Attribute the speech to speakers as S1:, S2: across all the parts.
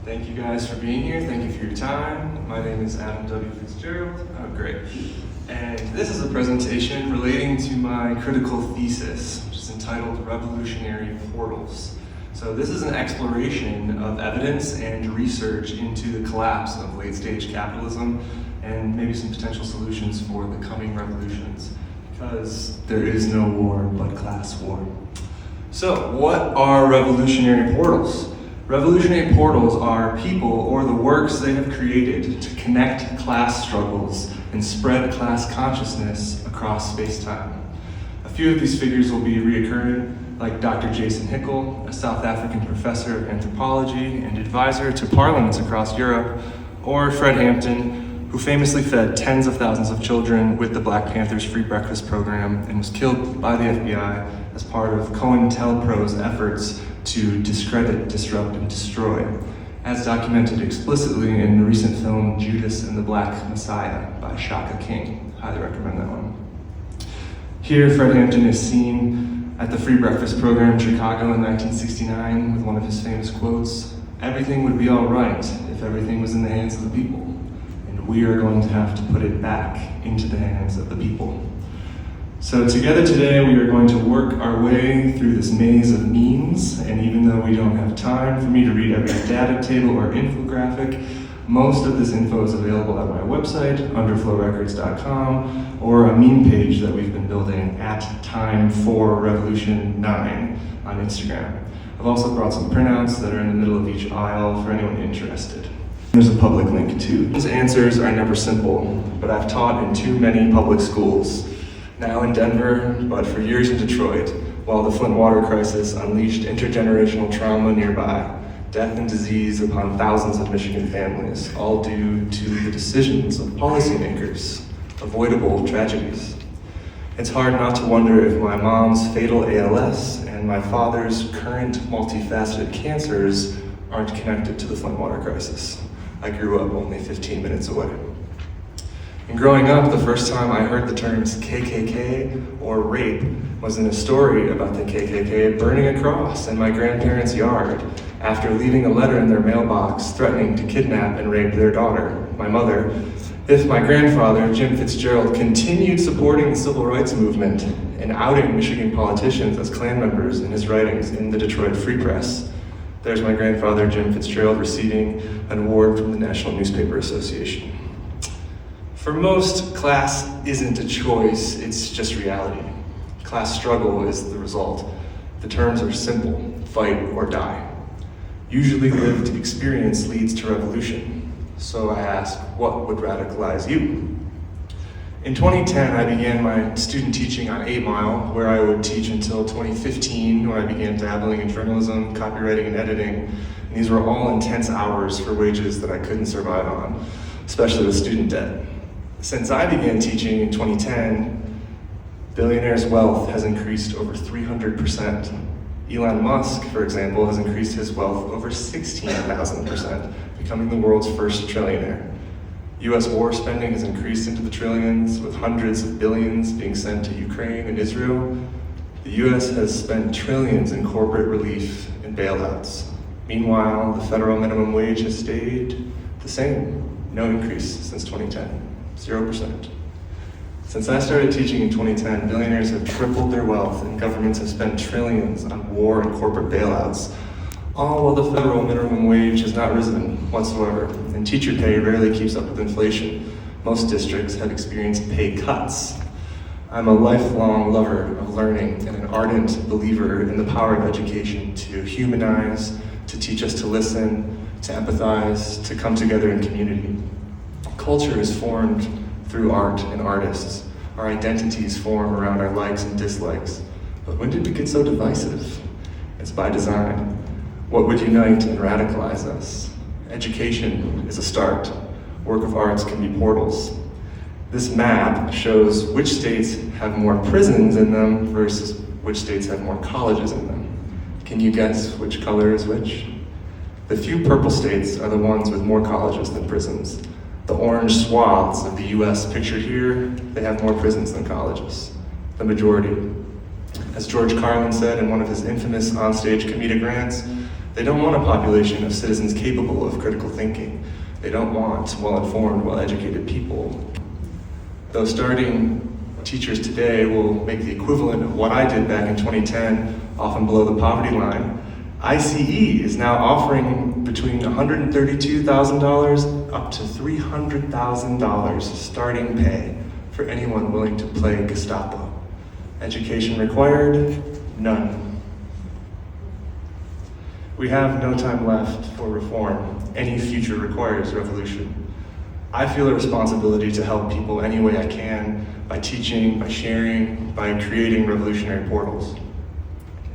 S1: Thank you guys for being here. Thank you for your time. My name is Adam W. Fitzgerald. Oh, great. And this is a presentation relating to my critical thesis, which is entitled Revolutionary Portals. So this is an exploration of evidence and research into the collapse of late-stage capitalism and maybe some potential solutions for the coming revolutions, because there is no war but class war. So what are revolutionary portals? Revolutionary portals are people or the works they have created to connect class struggles and spread class consciousness across space-time. A few of these figures will be reoccurring, like Dr. Jason Hickel, a South African professor of anthropology and advisor to parliaments across Europe, or Fred Hampton, who famously fed tens of thousands of children with the Black Panthers free breakfast program and was killed by the FBI as part of COINTELPRO's efforts to discredit, disrupt, and destroy, as documented explicitly in the recent film Judas and the Black Messiah by Shaka King. Highly recommend that one. Here, Fred Hampton is seen at the free breakfast program in Chicago in 1969 with one of his famous quotes, "Everything would be all right if everything was in the hands of the people, and we are going to have to put it back into the hands of the people." So together today, we are going to work our way through this maze of memes, and even though we don't have time for me to read every data table or infographic, most of this info is available at my website, underflowrecords.com, or a meme page that we've been building at Time4Revolution9 on Instagram. I've also brought some printouts that are in the middle of each aisle for anyone interested. There's a public link too. These answers are never simple, but I've taught in too many public schools. Now in Denver, but for years in Detroit, while the Flint water crisis unleashed intergenerational trauma nearby, death and disease upon thousands of Michigan families, all due to the decisions of policymakers, avoidable tragedies. It's hard not to wonder if my mom's fatal ALS and my father's current multifaceted cancers aren't connected to the Flint water crisis. I grew up only 15 minutes away. And growing up, the first time I heard the terms KKK or rape was in a story about the KKK burning a cross in my grandparents' yard after leaving a letter in their mailbox threatening to kidnap and rape their daughter, my mother, if my grandfather, Jim Fitzgerald, continued supporting the civil rights movement and outing Michigan politicians as Klan members in his writings in the Detroit Free Press. There's my grandfather, Jim Fitzgerald, receiving an award from the National Newspaper Association. For most, class isn't a choice, it's just reality. Class struggle is the result. The terms are simple: fight or die. Usually lived experience leads to revolution. So I ask, what would radicalize you? In 2010, I began my student teaching on 8 Mile, where I would teach until 2015, when I began dabbling in journalism, copywriting, and editing. And these were all intense hours for wages that I couldn't survive on, especially with student debt. Since I began teaching in 2010, billionaires' wealth has increased over 300%. Elon Musk, for example, has increased his wealth over 16,000%, becoming the world's first trillionaire. US war spending has increased into the trillions, with hundreds of billions being sent to Ukraine and Israel. The US has spent trillions in corporate relief and bailouts. Meanwhile, the federal minimum wage has stayed the same, no increase since 2010. 0%. Since I started teaching in 2010, billionaires have tripled their wealth and governments have spent trillions on war and corporate bailouts, all while the federal minimum wage has not risen whatsoever, and teacher pay rarely keeps up with inflation. Most districts have experienced pay cuts. I'm a lifelong lover of learning and an ardent believer in the power of education to humanize, to teach us to listen, to empathize, to come together in community. Culture is formed through art and artists. Our identities form around our likes and dislikes. But when did we get so divisive? It's by design. What would unite and radicalize us? Education is a start. Work of arts can be portals. This map shows which states have more prisons in them versus which states have more colleges in them. Can you guess which color is which? The few purple states are the ones with more colleges than prisons. The orange swaths of the US pictured here, they have more prisons than colleges, the majority. As George Carlin said in one of his infamous onstage comedic rants, They don't want a population of citizens capable of critical thinking. They don't want well-informed, well-educated people. Though starting teachers today will make the equivalent of what I did back in 2010, often below the poverty line, ICE is now offering between $132,000 up to $300,000 starting pay for anyone willing to play Gestapo. Education required? None. We have no time left for reform. Any future requires revolution. I feel a responsibility to help people any way I can, by teaching, by sharing, by creating revolutionary portals.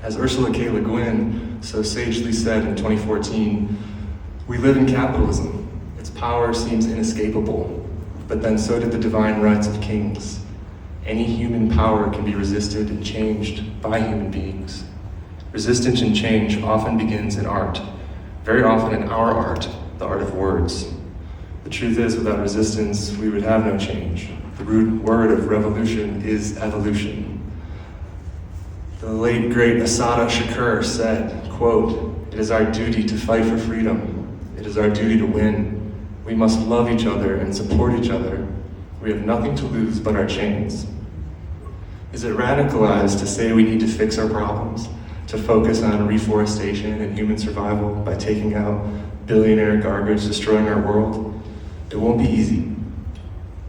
S1: As Ursula K. Le Guin so sagely said in 2014, we live in capitalism. Its power seems inescapable, but then so did the divine rights of kings. Any human power can be resisted and changed by human beings. Resistance and change often begins in art, very often in our art, the art of words. The truth is, without resistance, we would have no change. The root word of revolution is evolution. The late, great Assata Shakur said, quote, "It is our duty to fight for freedom. It is our duty to win. We must love each other and support each other. We have nothing to lose but our chains." Is it radicalized to say we need to fix our problems, to focus on reforestation and human survival by taking out billionaire garbage destroying our world? It won't be easy.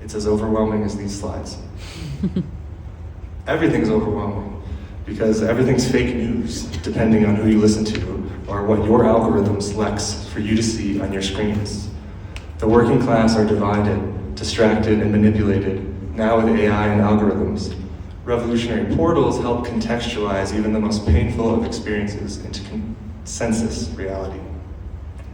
S1: It's as overwhelming as these slides. Everything's overwhelming because everything's fake news, depending on who you listen to or what your algorithm selects for you to see on your screens. The working class are divided, distracted, and manipulated, now with AI and algorithms. Revolutionary portals help contextualize even the most painful of experiences into consensus reality.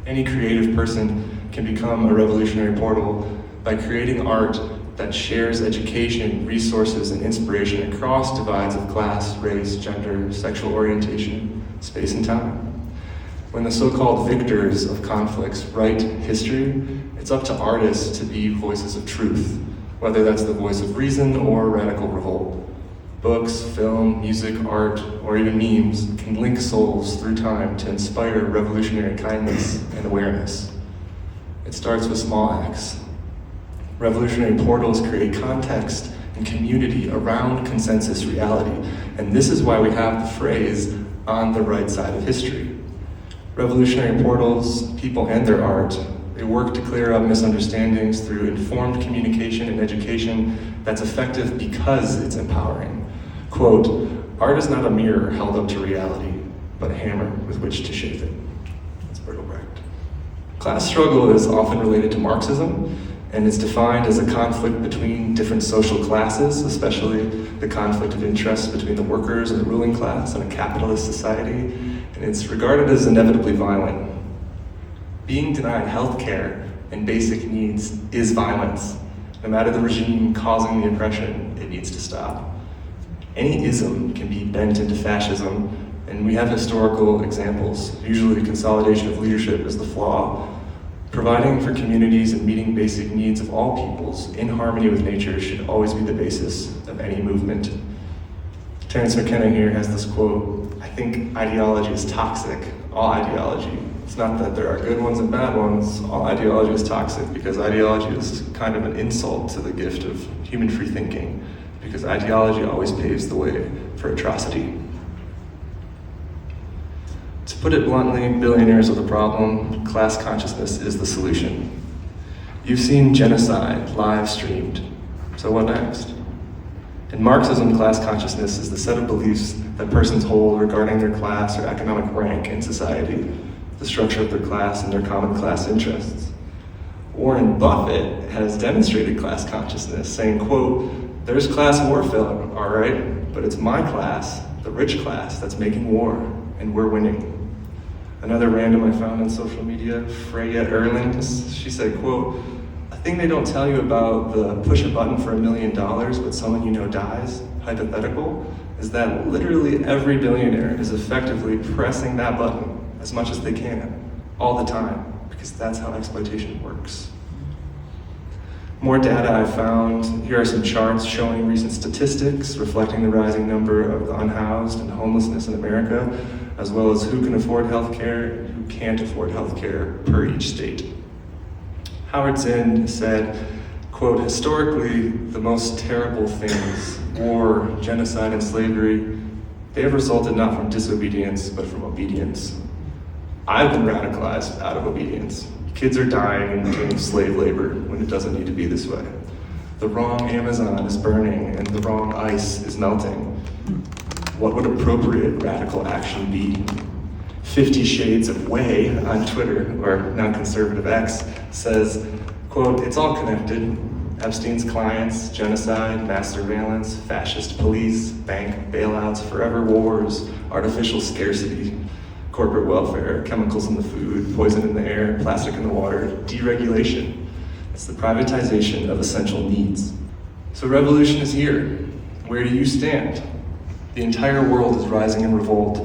S1: Any creative person can become a revolutionary portal by creating art that shares education, resources, and inspiration across divides of class, race, gender, sexual orientation, space, and time. When the so-called victors of conflicts write history, it's up to artists to be voices of truth, whether that's the voice of reason or radical revolt. Books, film, music, art, or even memes can link souls through time to inspire revolutionary kindness and awareness. It starts with small acts. Revolutionary portals create context and community around consensus reality, and this is why we have the phrase, on the right side of history. Revolutionary portals, people and their art, they work to clear up misunderstandings through informed communication and education that's effective because it's empowering. Quote, "Art is not a mirror held up to reality, but a hammer with which to shape it." That's Bertolt Brecht. Class struggle is often related to Marxism, and it's defined as a conflict between different social classes, especially the conflict of interest between the workers and the ruling class in a capitalist society, and it's regarded as inevitably violent. Being denied health care and basic needs is violence. No matter the regime causing the oppression, it needs to stop. Any ism can be bent into fascism, and we have historical examples. Usually consolidation of leadership is the flaw. Providing for communities and meeting basic needs of all peoples in harmony with nature should always be the basis of any movement. Terence McKenna here has this quote, "I think ideology is toxic, all ideology. It's not that there are good ones and bad ones, all ideology is toxic because ideology is kind of an insult to the gift of human free thinking, because ideology always paves the way for atrocity." To put it bluntly, billionaires are the problem, class consciousness is the solution. You've seen genocide live streamed, so what next? In Marxism, class consciousness is the set of beliefs that persons hold regarding their class or economic rank in society, the structure of their class and their common class interests. Warren Buffett has demonstrated class consciousness, saying, quote, "There's class warfare, all right, but it's my class, the rich class, that's making war, and we're winning." Another random I found on social media, Freya Erlings, she said, quote, "A thing they don't tell you about the push a button for $1 million but someone you know dies, hypothetical, is that literally every billionaire is effectively pressing that button as much as they can, all the time, because that's how exploitation works." More data I found. Here are some charts showing recent statistics reflecting the rising number of the unhoused and homelessness in America. as well as who can afford healthcare and who can't afford healthcare per each state. Howard Zinn said, quote, "Historically, the most terrible things, war, genocide, and slavery, they have resulted not from disobedience, but from obedience. I've been radicalized out of obedience. Kids are dying and doing slave labor when it doesn't need to be this way. The wrong Amazon is burning and the wrong ice is melting. What would appropriate radical action be?" 50 Shades of Way on Twitter, or now conservative X, says, quote, "It's all connected. Epstein's clients, genocide, mass surveillance, fascist police, bank bailouts, forever wars, artificial scarcity, corporate welfare, chemicals in the food, poison in the air, plastic in the water, deregulation. It's the privatization of essential needs." So revolution is here. Where do you stand? The entire world is rising in revolt.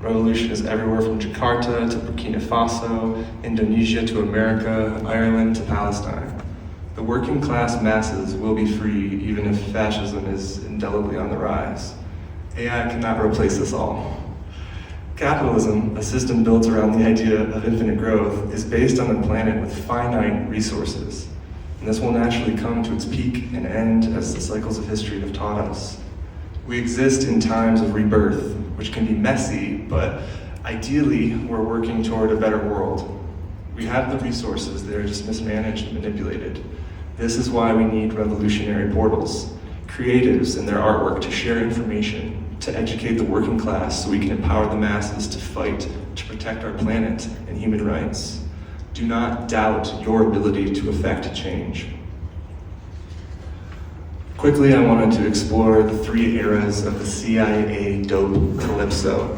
S1: Revolution is everywhere from Jakarta to Burkina Faso, Indonesia to America, Ireland to Palestine. The working class masses will be free even if fascism is indelibly on the rise. AI cannot replace us all. Capitalism, a system built around the idea of infinite growth, is based on a planet with finite resources. And this will naturally come to its peak and end as the cycles of history have taught us. We exist in times of rebirth, which can be messy, but ideally we're working toward a better world. We have the resources, they're just mismanaged and manipulated. This is why we need revolutionary portals, creatives and their artwork to share information, to educate the working class so we can empower the masses to fight, to protect our planet and human rights. Do not doubt your ability to effect change. Quickly, I wanted to explore the 3 eras of the CIA dope calypso.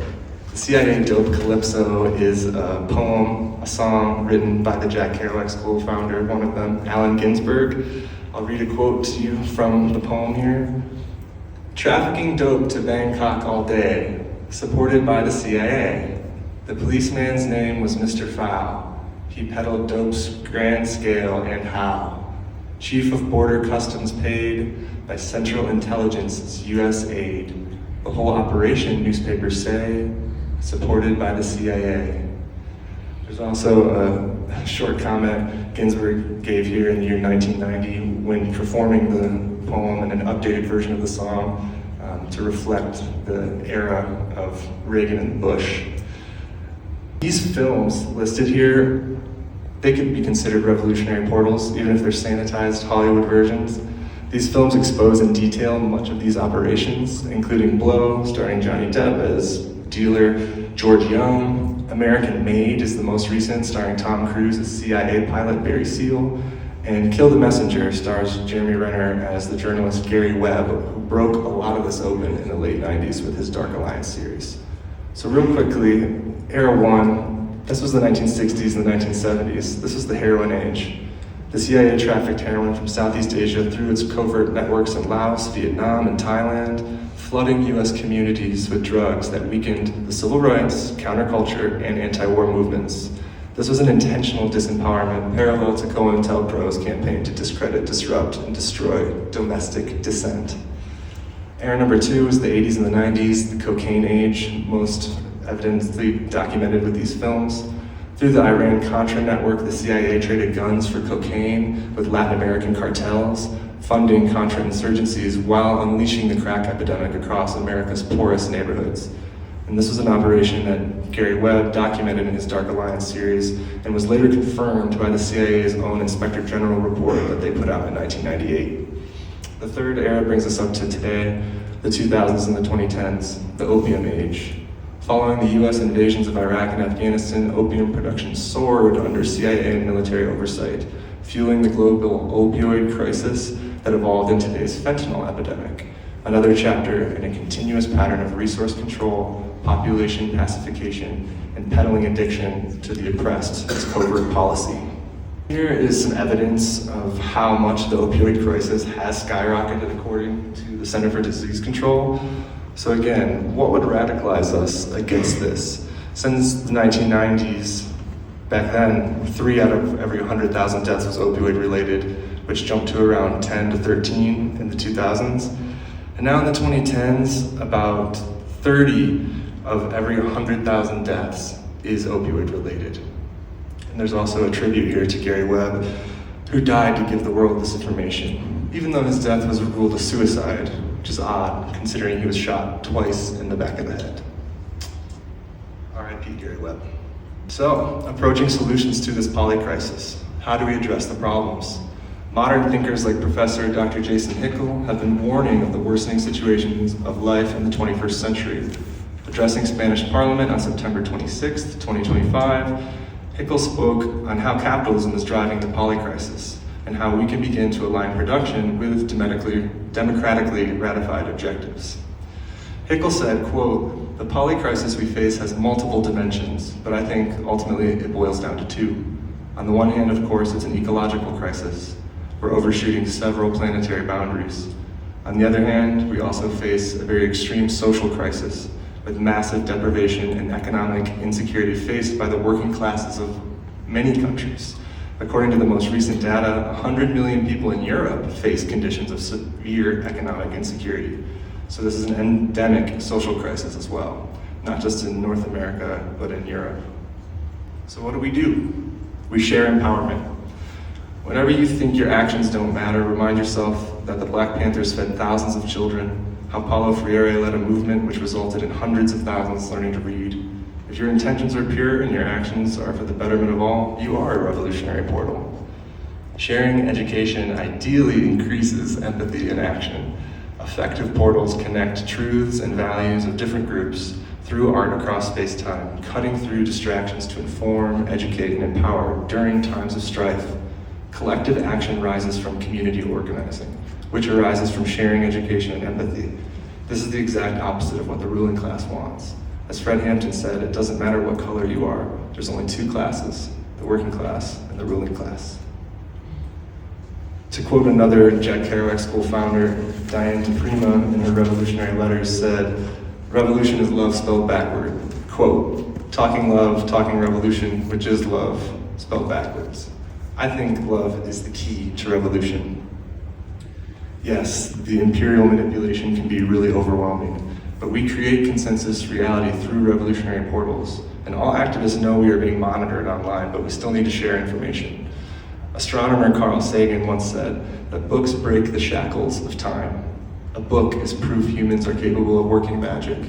S1: The CIA dope calypso is a poem, a song written by the Jack Kerouac School founder, one of them, Allen Ginsberg. I'll read a quote to you from the poem here. "Trafficking dope to Bangkok all day, supported by the CIA. The policeman's name was Mr. Fowl. He peddled dope's grand scale and how. Chief of Border Customs paid by Central Intelligence's US aid. The whole operation, newspapers say, supported by the CIA." There's also a short comment Ginsberg gave here in the year 1990 when performing the poem and an updated version of the song to reflect the era of Reagan and Bush. These films listed here, they could be considered revolutionary portals, even if they're sanitized Hollywood versions. These films expose in detail much of these operations, including Blow, starring Johnny Depp as dealer George Young. American Made is the most recent, starring Tom Cruise as CIA pilot Barry Seal. And Kill the Messenger stars Jeremy Renner as the journalist Gary Webb, who broke a lot of this open in the late 90s with his Dark Alliance series. So real quickly, Era 1, this was the 1960s and the 1970s. This was the heroin age. The CIA trafficked heroin from Southeast Asia through its covert networks in Laos, Vietnam, and Thailand, flooding US communities with drugs that weakened the civil rights, counterculture, and anti-war movements. This was an intentional disempowerment parallel to COINTELPRO's campaign to discredit, disrupt, and destroy domestic dissent. Era number 2 is the 80s and the 90s, the cocaine age, most evidently documented with these films. Through the Iran-Contra network, the CIA traded guns for cocaine with Latin American cartels, funding Contra insurgencies while unleashing the crack epidemic across America's poorest neighborhoods. And this was an operation that Gary Webb documented in his Dark Alliance series and was later confirmed by the CIA's own Inspector General report that they put out in 1998. The third era brings us up to today, the 2000s and the 2010s, the opium age. Following the US invasions of Iraq and Afghanistan, opium production soared under CIA and military oversight, fueling the global opioid crisis that evolved into today's fentanyl epidemic, another chapter in a continuous pattern of resource control, population pacification, and peddling addiction to the oppressed as covert policy. Here is some evidence of how much the opioid crisis has skyrocketed according to the Center for Disease Control. So again, what would radicalize us against this? Since the 1990s, back then, 3 out of every 100,000 deaths was opioid related, which jumped to around 10 to 13 in the 2000s. And now in the 2010s, about 30 of every 100,000 deaths is opioid related. And there's also a tribute here to Gary Webb, who died to give the world this information, even though his death was ruled a suicide, which is odd considering he was shot twice in the back of the head. R.I.P. Gary Webb. So, approaching solutions to this polycrisis. How do we address the problems? Modern thinkers like Professor Dr. Jason Hickel have been warning of the worsening situations of life in the 21st century. Addressing Spanish Parliament on September 26, 2025, Hickel spoke on how capitalism is driving the polycrisis and how we can begin to align production with democratically ratified objectives. Hickel said, quote, "The polycrisis we face has multiple dimensions, but I think ultimately it boils down to two. On the one hand, of course, it's an ecological crisis. We're overshooting several planetary boundaries. On the other hand, we also face a very extreme social crisis with massive deprivation and economic insecurity faced by the working classes of many countries. According to the most recent data, 100 million people in Europe face conditions of severe economic insecurity. So this is an endemic social crisis as well, not just in North America, but in Europe. So what do? We share empowerment. Whenever you think your actions don't matter, remind yourself that the Black Panthers fed thousands of children, how Paulo Freire led a movement which resulted in hundreds of thousands learning to read. If your intentions are pure and your actions are for the betterment of all, you are a revolutionary portal. Sharing education ideally increases empathy in action. Effective portals connect truths and values of different groups through art across space-time, cutting through distractions to inform, educate, and empower during times of strife. Collective action rises from community organizing, which arises from sharing education and empathy. This is the exact opposite of what the ruling class wants. As Fred Hampton said, it doesn't matter what color you are, there's only two classes, the working class and the ruling class. To quote another Jack Kerouac School founder, Diane DePrima, in her revolutionary letters said, "Revolution is love spelled backward." Quote, "Talking love, talking revolution, which is love, spelled backwards." I think love is the key to revolution. Yes, the imperial manipulation can be really overwhelming, but we create consensus reality through revolutionary portals, and all activists know we are being monitored online, but we still need to share information. Astronomer Carl Sagan once said that books break the shackles of time. A book is proof humans are capable of working magic.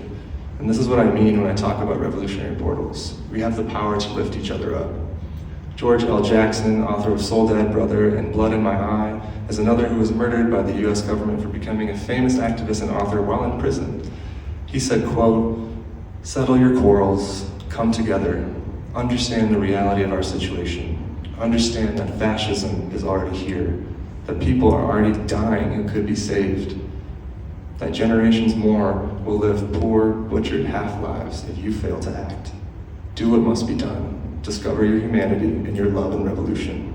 S1: And this is what I mean when I talk about revolutionary portals. We have the power to lift each other up. George L. Jackson, author of Soul Dad Brother and Blood in My Eye, is another who was murdered by the US government for becoming a famous activist and author while in prison. He said, quote, "Settle your quarrels, come together, understand the reality of our situation. Understand that fascism is already here, that people are already dying who could be saved, that generations more will live poor, butchered half-lives if you fail to act. Do what must be done. Discover your humanity and your love and revolution.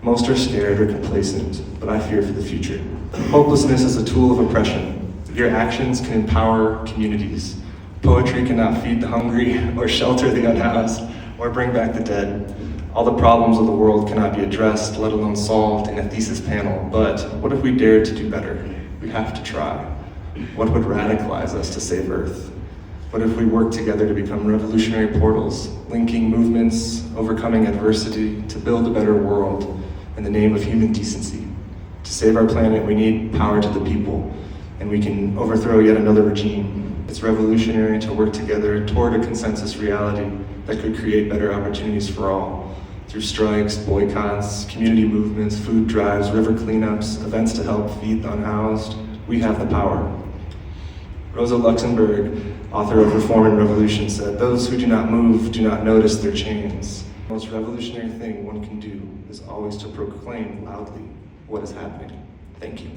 S1: Most are scared or complacent, but I fear for the future. Hopelessness is a tool of oppression. Your actions can empower communities. Poetry cannot feed the hungry or shelter the unhoused or bring back the dead. All the problems of the world cannot be addressed, let alone solved in a thesis panel. But what if we dared to do better? We have to try. What would radicalize us to save Earth? What if we work together to become revolutionary portals, linking movements, overcoming adversity, to build a better world in the name of human decency? To save our planet, we need power to the people, and we can overthrow yet another regime. It's revolutionary to work together toward a consensus reality that could create better opportunities for all. Through strikes, boycotts, community movements, food drives, river cleanups, events to help feed the unhoused, we have the power. Rosa Luxemburg, author of Reform and Revolution, said, "Those who do not move do not notice their chains." The most revolutionary thing one can do is always to proclaim loudly what is happening. Thank you.